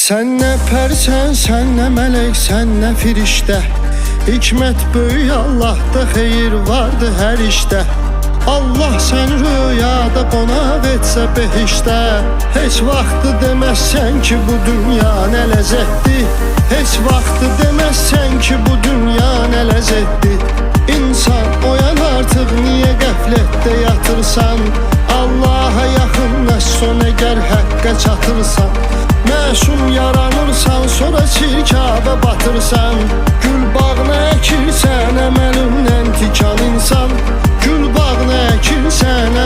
Sen ne persen, sen ne melek, sen ne firişte. Hikmet böyük Allah'da, xeyir vardı her işte. Allah sen rüyada qonaq etsə behişdə. Heç vaxtı deməzsən ki bu dünya nə ləzzətdir. Heç vaxtı deməzsən ki bu dünya nə ləzzətdir. İnsan oyan artıq, niyə qəflətdə yatırsan? Allah'a yaxınlaş son əgər həqqə çatırsan. Məşum yaranırsan, sonra çirkabə batırsan. Gül bağına əkirsən, əməlindən tikan insan. Gül bağına əkirsən,